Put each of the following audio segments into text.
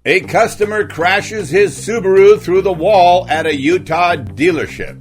A customer crashes his Subaru through the wall at a Utah dealership.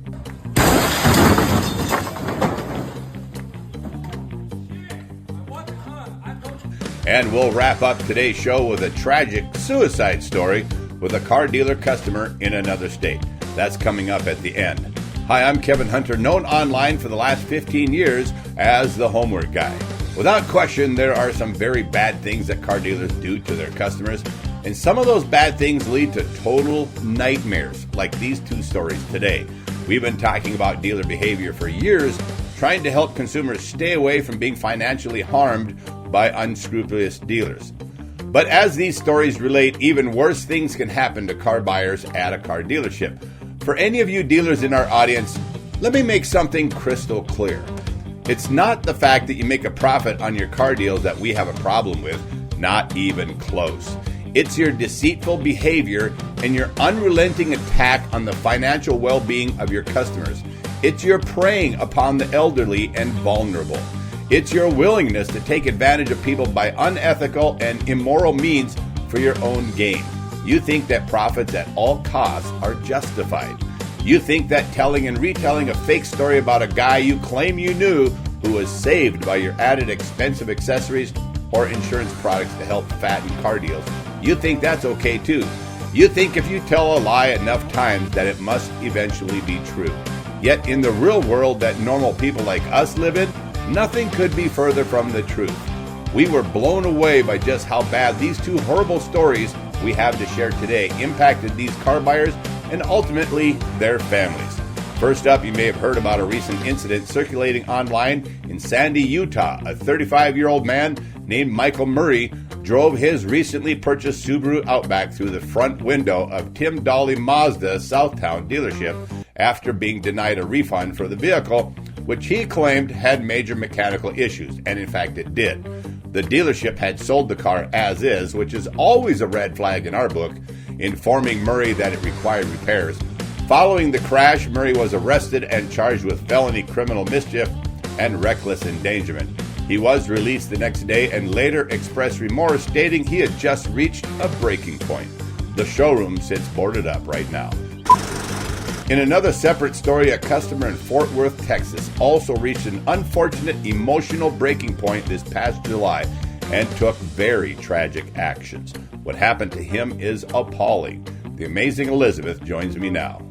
And we'll wrap up today's show with a tragic suicide story with a car dealer customer in another state. That's coming up at the end. Hi, I'm Kevin Hunter, known online for the last 15 years as the Homework Guy. Without question, there are some very bad things that car dealers do to their customers, and some of those bad things lead to total nightmares, like these two stories today. We've been talking about dealer behavior for years, trying to help consumers stay away from being financially harmed by unscrupulous dealers. But as these stories relate, even worse things can happen to car buyers at a car dealership. For any of you dealers in our audience, let me make something crystal clear. It's not the fact that you make a profit on your car deals that we have a problem with, not even close. It's your deceitful behavior and your unrelenting attack on the financial well-being of your customers. It's your preying upon the elderly and vulnerable. It's your willingness to take advantage of people by unethical and immoral means for your own gain. You think that profits at all costs are justified. You think that telling and retelling a fake story about a guy you claim you knew who was saved by your added expensive accessories or insurance products to help fatten car deals, you think that's okay too. You think if you tell a lie enough times that it must eventually be true. Yet in the real world that normal people like us live in, nothing could be further from the truth. We were blown away by just how bad these two horrible stories we have to share today impacted these car buyers and ultimately their families. First up, you may have heard about a recent incident circulating online in Sandy, Utah. A 35-year-old man named Michael Murray drove his recently purchased Subaru Outback through the front window of Tim Dolly Mazda Southtown dealership after being denied a refund for the vehicle, which he claimed had major mechanical issues, and in fact it did. The dealership had sold the car as is, which is always a red flag in our book, informing Murray that it required repairs. Following the crash, Murray was arrested and charged with felony criminal mischief and reckless endangerment. He was released the next day and later expressed remorse, stating he had just reached a breaking point. The showroom sits boarded up right now. In another separate story, a customer in Fort Worth, Texas, also reached an unfortunate emotional breaking point this past July and took very tragic actions. What happened to him is appalling. The amazing Elizabeth joins me now.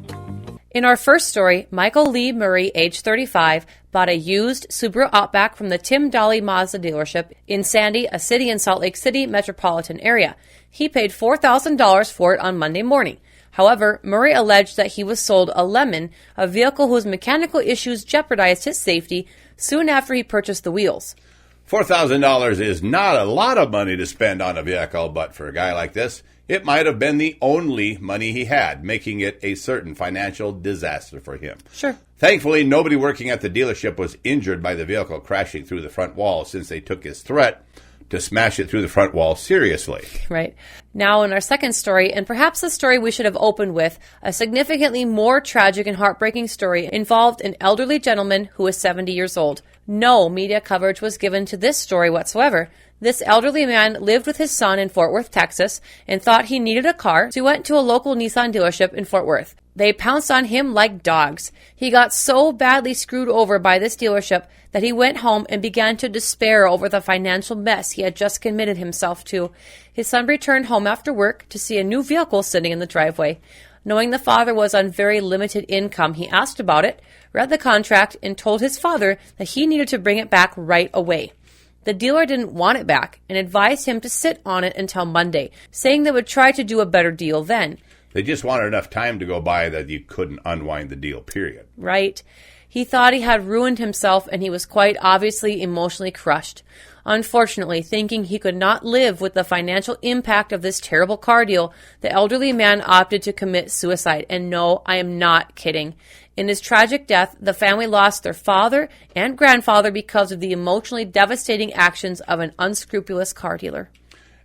In our first story, Michael Lee Murray, age 35, bought a used Subaru Outback from the Tim Dolly Mazda dealership in Sandy, a city in Salt Lake City metropolitan area. He paid $4,000 for it on Monday morning. However, Murray alleged that he was sold a Lemon, a vehicle whose mechanical issues jeopardized his safety, soon after he purchased the wheels. $4,000 is not a lot of money to spend on a vehicle, but for a guy like this, it might have been the only money he had, making it a certain financial disaster for him. Sure. Thankfully, nobody working at the dealership was injured by the vehicle crashing through the front wall, since they took his threat to smash it through the front wall seriously. Right. Now, in our second story, and perhaps the story we should have opened with, a significantly more tragic and heartbreaking story involved an elderly gentleman who was 70 years old. No media coverage was given to this story whatsoever. This elderly man lived with his son in Fort Worth, Texas, and thought he needed a car, so he went to a local Nissan dealership in Fort Worth. They pounced on him like dogs. He got so badly screwed over by this dealership that he went home and began to despair over the financial mess he had just committed himself to. His son returned home after work to see a new vehicle sitting in the driveway. Knowing the father was on very limited income, he asked about it, read the contract, and told his father that he needed to bring it back right away. The dealer didn't want it back and advised him to sit on it until Monday, saying they would try to do a better deal then. They just wanted enough time to go by that you couldn't unwind the deal, period. Right. He thought he had ruined himself, and he was quite obviously emotionally crushed. Unfortunately, thinking he could not live with the financial impact of this terrible car deal, the elderly man opted to commit suicide. And no, I am not kidding. In his tragic death, the family lost their father and grandfather because of the emotionally devastating actions of an unscrupulous car dealer.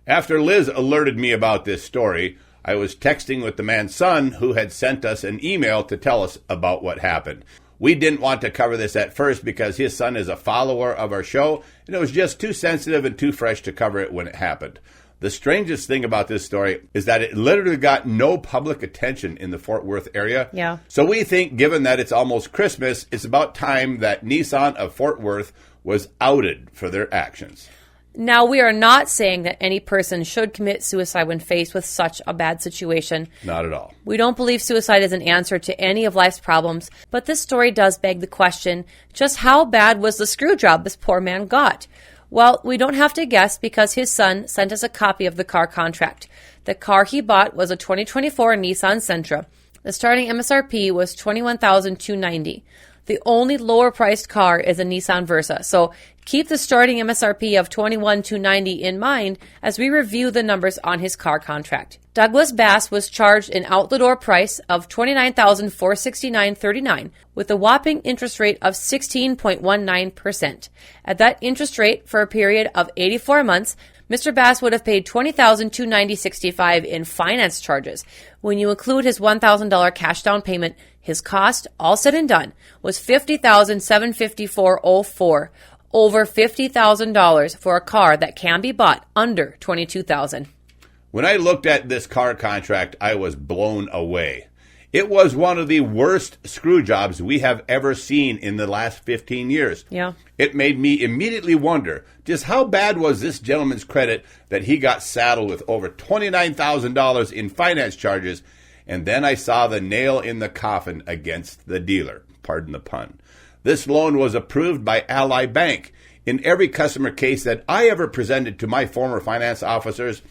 After Liz alerted me about this story, I was texting with the man's son, who had sent us an email to tell us about what happened. We didn't want to cover this at first because his son is a follower of our show, and it was just too sensitive and too fresh to cover it when it happened. The strangest thing about this story is that it literally got no public attention in the Fort Worth area. Yeah. So we think, given that it's almost Christmas, it's about time that Nissan of Fort Worth was outed for their actions. Now, we are not saying that any person should commit suicide when faced with such a bad situation. Not at all. We don't believe suicide is an answer to any of life's problems, but this story does beg the question, just how bad was the screw job this poor man got? Well, we don't have to guess because his son sent us a copy of the car contract. The car he bought was a 2024 Nissan Sentra. The starting MSRP was $21,290. The only lower-priced car is a Nissan Versa, so keep the starting MSRP of $21,290 in mind as we review the numbers on his car contract. Douglas Bass was charged an out-the-door price of $29,469.39 with a whopping interest rate of 16.19%. At that interest rate, for a period of 84 months, Mr. Bass would have paid $20,290.65 in finance charges. When you include his $1,000 cash down payment, his cost, all said and done, was $50,754.04, over $50,000 for a car that can be bought under $22,000. When I looked at this car contract, I was blown away. It was one of the worst screw jobs we have ever seen in the last 15 years. Yeah. It made me immediately wonder just how bad was this gentleman's credit that he got saddled with over $29,000 in finance charges, and then I saw the nail in the coffin against the dealer. Pardon the pun. This loan was approved by Ally Bank. In every customer case that I ever presented to my former finance officers,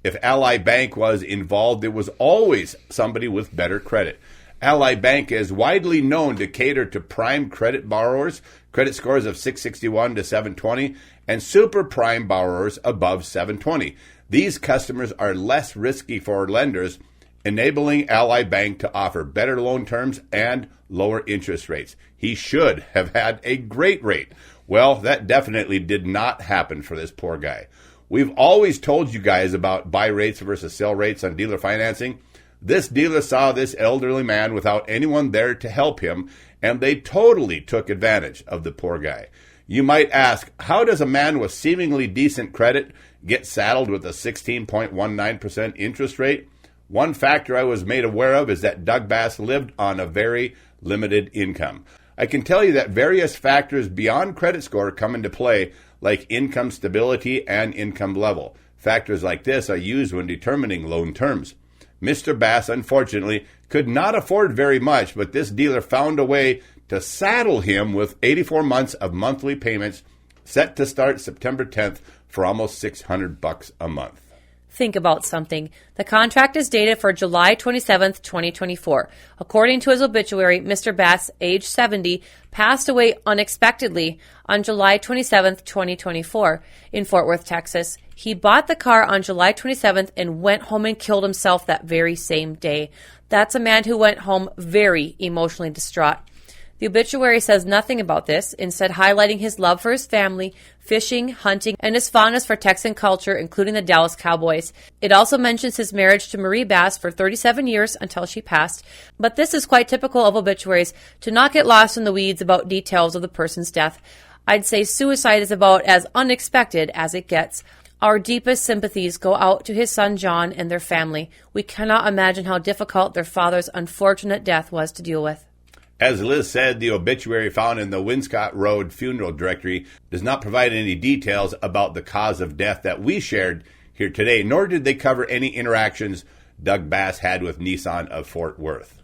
if Ally Bank was involved, it was always somebody with better credit. Ally Bank is widely known to cater to prime credit borrowers, credit scores of 661 to 720, and super prime borrowers above 720. These customers are less risky for lenders, enabling Ally Bank to offer better loan terms and lower interest rates. He should have had a great rate. Well, that definitely did not happen for this poor guy. We've always told you guys about buy rates versus sell rates on dealer financing. This dealer saw this elderly man without anyone there to help him, and they totally took advantage of the poor guy. You might ask, how does a man with seemingly decent credit get saddled with a 16.19% interest rate? One factor I was made aware of is that Doug Bass lived on a very limited income. I can tell you that various factors beyond credit score come into play, like income stability and income level. Factors like this are used when determining loan terms. Mr. Bass, unfortunately, could not afford very much, but this dealer found a way to saddle him with 84 months of monthly payments set to start September 10th for almost $600 a month. Think about something. The contract is dated for July 27th, 2024. According to his obituary, Mr. Bass, age 70, passed away unexpectedly on July 27th, 2024 in Fort Worth, Texas. He bought the car on July 27th and went home and killed himself that very same day. That's a man who went home very emotionally distraught. The obituary says nothing about this, instead highlighting his love for his family, fishing, hunting, and his fondness for Texan culture, including the Dallas Cowboys. It also mentions his marriage to Marie Bass for 37 years until she passed. But this is quite typical of obituaries, to not get lost in the weeds about details of the person's death. I'd say suicide is about as unexpected as it gets. Our deepest sympathies go out to his son John and their family. We cannot imagine how difficult their father's unfortunate death was to deal with. As Liz said, the obituary found in the Winscott Road Funeral Directory does not provide any details about the cause of death that we shared here today, nor did they cover any interactions Doug Bass had with Nissan of Fort Worth.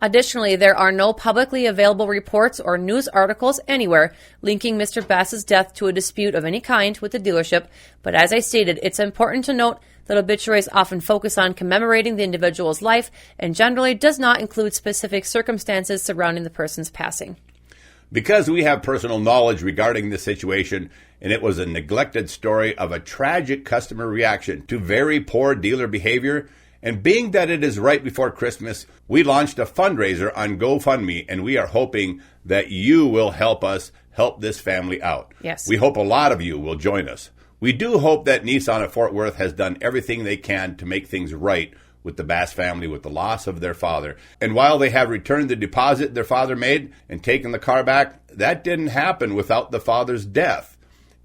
Additionally, there are no publicly available reports or news articles anywhere linking Mr. Bass's death to a dispute of any kind with the dealership, but as I stated, it's important to note that obituaries often focus on commemorating the individual's life and generally does not include specific circumstances surrounding the person's passing. Because we have personal knowledge regarding this situation, and it was a neglected story of a tragic customer reaction to very poor dealer behavior, and being that it is right before Christmas, we launched a fundraiser on GoFundMe, and we are hoping that you will help us help this family out. Yes. We hope a lot of you will join us. We do hope that Nissan of Fort Worth has done everything they can to make things right with the Bass family with the loss of their father. And while they have returned the deposit their father made and taken the car back, that didn't happen without the father's death.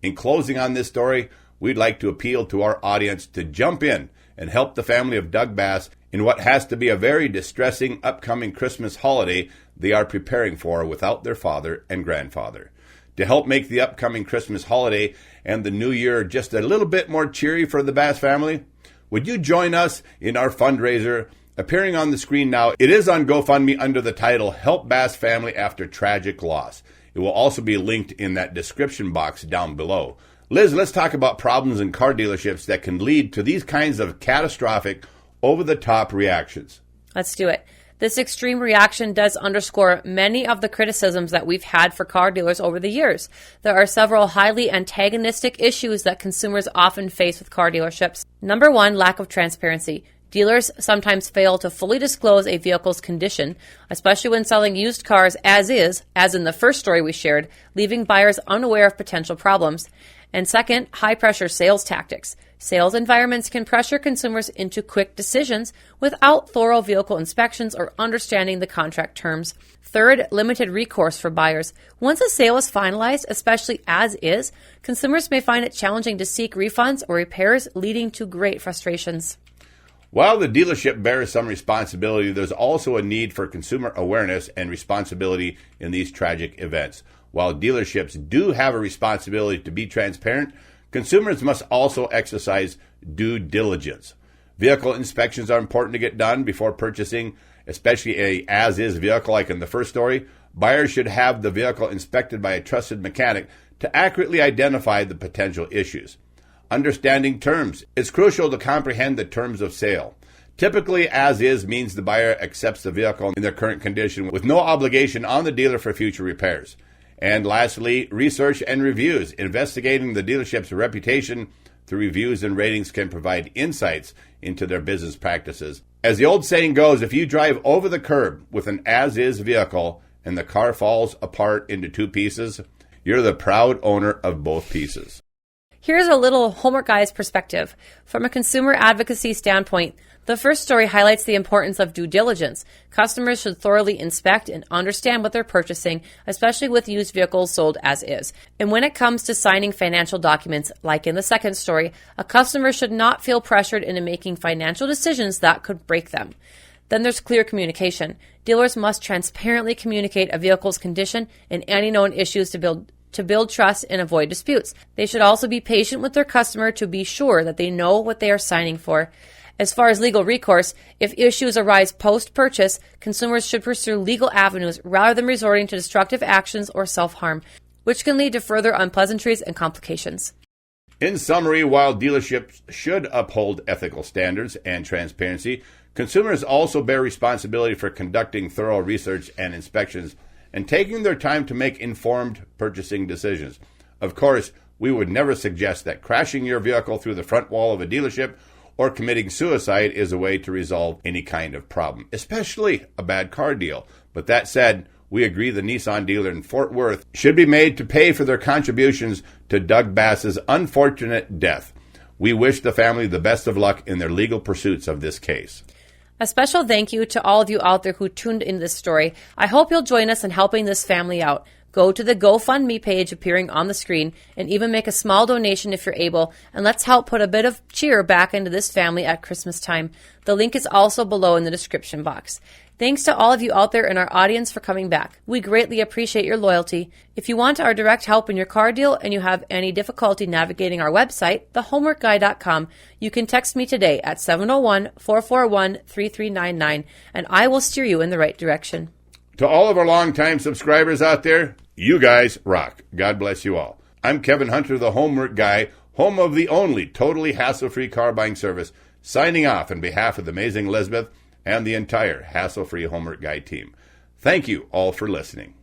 In closing on this story, we'd like to appeal to our audience to jump in and help the family of Doug Bass in what has to be a very distressing upcoming Christmas holiday they are preparing for without their father and grandfather. To help make the upcoming Christmas holiday and the new year just a little bit more cheery for the Bass family, would you join us in our fundraiser appearing on the screen now? It is on GoFundMe under the title Help Bass Family After Tragic Loss. It will also be linked in that description box down below. Liz, let's talk about problems in car dealerships that can lead to these kinds of catastrophic, over-the-top reactions. Let's do it. This extreme reaction does underscore many of the criticisms that we've had for car dealers over the years. There are several highly antagonistic issues that consumers often face with car dealerships. Number one, lack of transparency. Dealers sometimes fail to fully disclose a vehicle's condition, especially when selling used cars as is, as in the first story we shared, leaving buyers unaware of potential problems. And second, high-pressure sales tactics. Sales environments can pressure consumers into quick decisions without thorough vehicle inspections or understanding the contract terms. Third, limited recourse for buyers. Once a sale is finalized, especially as is, consumers may find it challenging to seek refunds or repairs, leading to great frustrations. While the dealership bears some responsibility, there's also a need for consumer awareness and responsibility in these tragic events. While dealerships do have a responsibility to be transparent, consumers must also exercise due diligence. Vehicle inspections are important to get done before purchasing, especially a as-is vehicle like in the first story. Buyers should have the vehicle inspected by a trusted mechanic to accurately identify the potential issues. Understanding terms. It's crucial to comprehend the terms of sale. Typically, as-is means the buyer accepts the vehicle in their current condition with no obligation on the dealer for future repairs. And lastly, research and reviews. Investigating the dealership's reputation through reviews and ratings can provide insights into their business practices. As the old saying goes, if you drive over the curb with an as-is vehicle and the car falls apart into two pieces, you're the proud owner of both pieces. Here's a little homework guy's perspective. From a consumer advocacy standpoint, the first story highlights the importance of due diligence. Customers should thoroughly inspect and understand what they're purchasing, especially with used vehicles sold as is. And when it comes to signing financial documents, like in the second story, a customer should not feel pressured into making financial decisions that could break them. Then there's clear communication. Dealers must transparently communicate a vehicle's condition and any known issues to build trust and avoid disputes. They should also be patient with their customer to be sure that they know what they are signing for. As far as legal recourse, if issues arise post-purchase, consumers should pursue legal avenues rather than resorting to destructive actions or self-harm, which can lead to further unpleasantries and complications. In summary, while dealerships should uphold ethical standards and transparency, consumers also bear responsibility for conducting thorough research and inspections and taking their time to make informed purchasing decisions. Of course, we would never suggest that crashing your vehicle through the front wall of a dealership or committing suicide is a way to resolve any kind of problem, especially a bad car deal. But that said, we agree the Nissan dealer in Fort Worth should be made to pay for their contributions to Doug Bass's unfortunate death. We wish the family the best of luck in their legal pursuits of this case. A special thank you to all of you out there who tuned into this story. I hope you'll join us in helping this family out. Go to the GoFundMe page appearing on the screen and even make a small donation if you're able, and let's help put a bit of cheer back into this family at Christmas time. The link is also below in the description box. Thanks to all of you out there in our audience for coming back. We greatly appreciate your loyalty. If you want our direct help in your car deal and you have any difficulty navigating our website, thehomeworkguy.com, you can text me today at 701-441-3399, and I will steer you in the right direction. To all of our longtime subscribers out there, you guys rock. God bless you all. I'm Kevin Hunter, the Homework Guy, home of the only totally hassle-free car buying service, signing off on behalf of the amazing Elizabeth and the entire Hassle-Free Homework Guy team. Thank you all for listening.